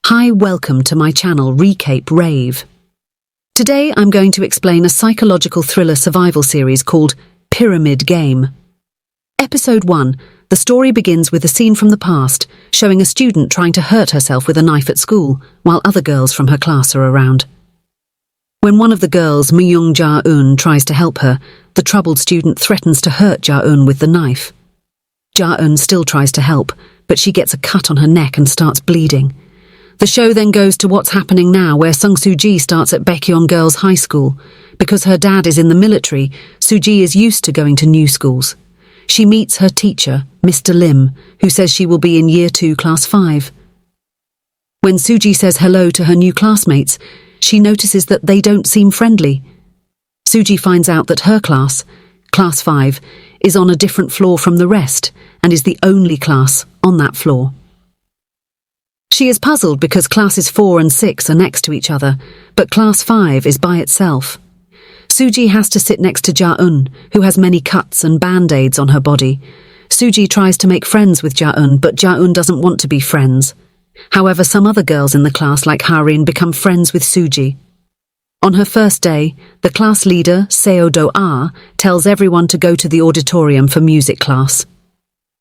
Hi, welcome to my channel Recap Rave. Today I'm going to explain a psychological thriller survival series called Pyramid Game. Episode 1. The story begins with a scene from the past, showing a student trying to hurt herself with a knife at school, while other girls from her class are around. When one of the girls, Myung Ja-eun, tries to help her, the troubled student threatens to hurt Ja-eun with the knife. Ja-eun still tries to help, but she gets a cut on her neck and starts bleeding. The show then goes to what's happening now, where Soo-Ji starts at Baekhyun Girls' High School. Because her dad is in the military, Soo-Ji is used to going to new schools. She meets her teacher, Mr. Lim, who says she will be in Year 2, Class 5. When Soo-Ji says hello to her new classmates, she notices that they don't seem friendly. Soo-Ji finds out that her class, Class 5, is on a different floor from the rest and is the only class on that floor. She is puzzled because classes 4 and 6 are next to each other, but class 5 is by itself. Soo-Ji has to sit next to Ja-eun, who has many cuts and band-aids on her body. Soo-Ji tries to make friends with Ja-eun, but Ja-eun doesn't want to be friends. However, some other girls in the class, like Harin, become friends with Soo-Ji. On her first day, the class leader, Seo Do-ah, tells everyone to go to the auditorium for music class.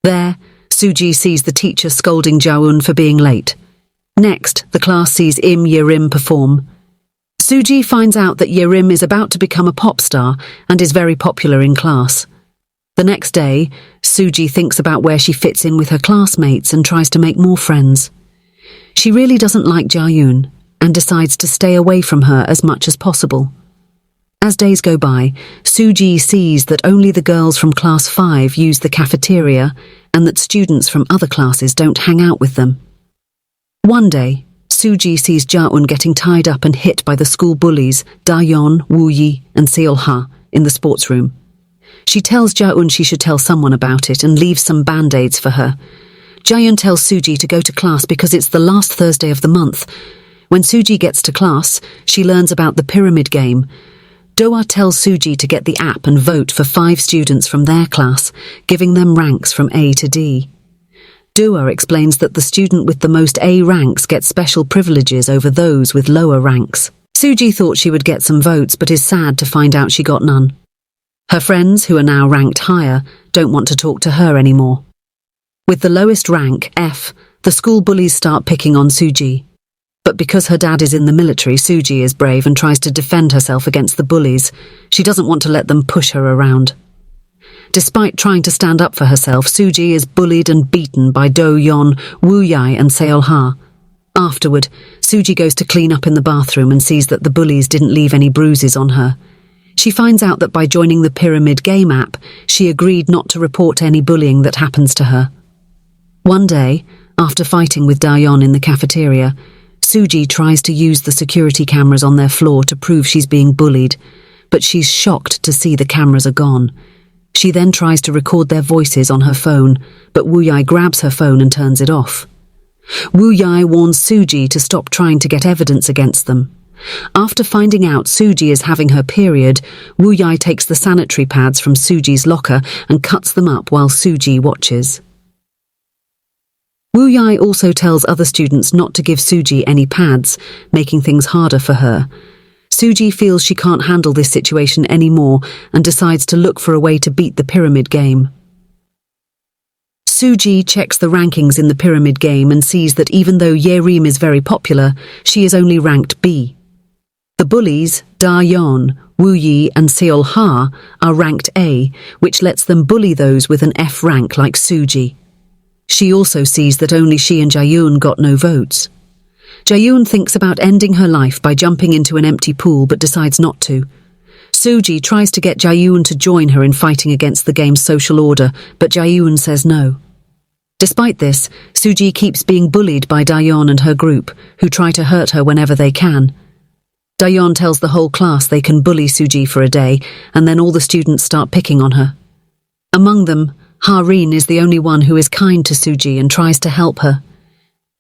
There, Soo-Ji sees the teacher scolding Ja-eun for being late. Next, the class sees Yerim perform. Soo-Ji finds out that Yerim is about to become a pop star and is very popular in class. The next day, Soo-Ji thinks about where she fits in with her classmates and tries to make more friends. She really doesn't like Ja-eun and decides to stay away from her as much as possible. As days go by, Soo-Ji sees that only the girls from Class 5 use the cafeteria and that students from other classes don't hang out with them. One day, Soo-Ji sees Ja-eun getting tied up and hit by the school bullies Da-yeon, Woo-yi and Seoul-ha in the sports room. She tells Ja-eun she should tell someone about it and leaves some band-aids for her. Ja-eun tells Soo-Ji to go to class because it's the last Thursday of the month. When Soo-Ji gets to class, she learns about the pyramid game. Do-ah tells Soo-Ji to get the app and vote for 5 students from their class, giving them ranks from A to D. Do-ah explains that the student with the most A ranks gets special privileges over those with lower ranks. Soo-Ji thought she would get some votes but is sad to find out she got none. Her friends, who are now ranked higher, don't want to talk to her anymore. With the lowest rank, F, the school bullies start picking on Soo-Ji. But because her dad is in the military, Soo-Ji is brave and tries to defend herself against the bullies. She doesn't want to let them push her around. Despite trying to stand up for herself, Soo-Ji is bullied and beaten by Do-yeon, Woo-yi and Seoul-ha. Afterward, Soo-Ji goes to clean up in the bathroom and sees that the bullies didn't leave any bruises on her. She finds out that by joining the Pyramid Game app, she agreed not to report any bullying that happens to her. One day, after fighting with Da-yeon in the cafeteria, Soo-Ji tries to use the security cameras on their floor to prove she's being bullied, but she's shocked to see the cameras are gone. She then tries to record their voices on her phone, but Woo-yi grabs her phone and turns it off. Woo-yi warns Soo-Ji to stop trying to get evidence against them. After finding out Soo-Ji is having her period, Woo-yi takes the sanitary pads from Soo-Ji's locker and cuts them up while Soo-Ji watches. Woo-yi also tells other students not to give Soo-Ji any pads, making things harder for her. Soo-Ji feels she can't handle this situation anymore and decides to look for a way to beat the pyramid game. Soo-Ji checks the rankings in the pyramid game and sees that even though Yerim is very popular, she is only ranked B. The bullies, Da-yeon, Woo-yi and Seoul-ha, are ranked A, which lets them bully those with an F rank like Soo-Ji. She also sees that only she and Ja-eun got no votes. Ja-eun thinks about ending her life by jumping into an empty pool but decides not to. Soo-Ji tries to get Ja-eun to join her in fighting against the game's social order, but Ja-eun says no. Despite this, Soo-Ji keeps being bullied by Da-yeon and her group, who try to hurt her whenever they can. Da-yeon tells the whole class they can bully Soo-Ji for a day, and then all the students start picking on her. Among them, Harin is the only one who is kind to Soo-Ji and tries to help her.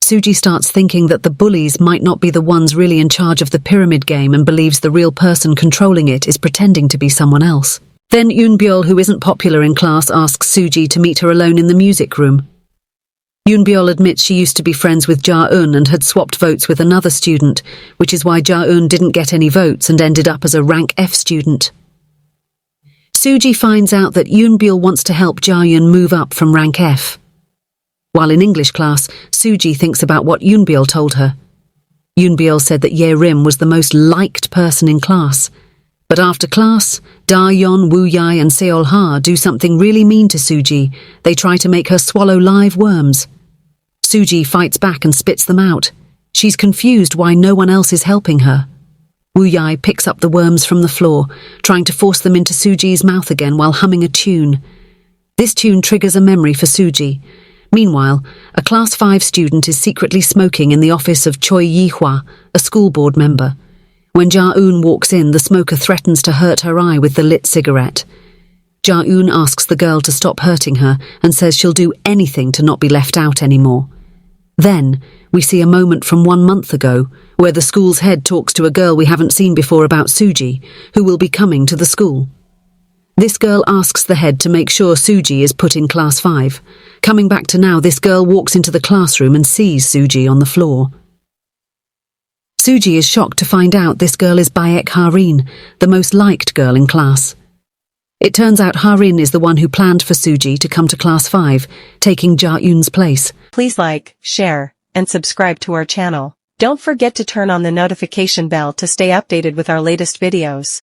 Soo-Ji starts thinking that the bullies might not be the ones really in charge of the pyramid game and believes the real person controlling it is pretending to be someone else. Then Unveiled, who isn't popular in class, asks Soo-Ji to meet her alone in the music room. Unveiled admits she used to be friends with Ja-eun and had swapped votes with another student, which is why Ja-eun didn't get any votes and ended up as a rank F student. Soo-Ji finds out that Unveiled wants to help Ja-eun move up from rank F. While in English class, Soo-Ji thinks about what Unveiled told her. Unveiled said that Ye-rim was the most liked person in class. But after class, Da-yeon, Woo-yae and Seoul-ha do something really mean to Soo-Ji. They try to make her swallow live worms. Soo-Ji fights back and spits them out. She's confused why no one else is helping her. Woo-yae picks up the worms from the floor, trying to force them into Soo-Ji's mouth again while humming a tune. This tune triggers a memory for Soo-Ji. Meanwhile, a Class 5 student is secretly smoking in the office of Choi Yi-hwa, a school board member. When Ja-eun walks in, the smoker threatens to hurt her eye with the lit cigarette. Ja-eun asks the girl to stop hurting her and says she'll do anything to not be left out anymore. Then, we see a moment from 1 month ago, where the school's head talks to a girl we haven't seen before about Soo-Ji, who will be coming to the school. This girl asks the head to make sure Soo-Ji is put in Class 5. Coming back to now, this girl walks into the classroom and sees Soo-Ji on the floor. Soo-Ji is shocked to find out this girl is Baek Harin, the most liked girl in class. It turns out Harin is the one who planned for Soo-Ji to come to Class 5, taking Ja-eun's place. Please like, share, and subscribe to our channel. Don't forget to turn on the notification bell to stay updated with our latest videos.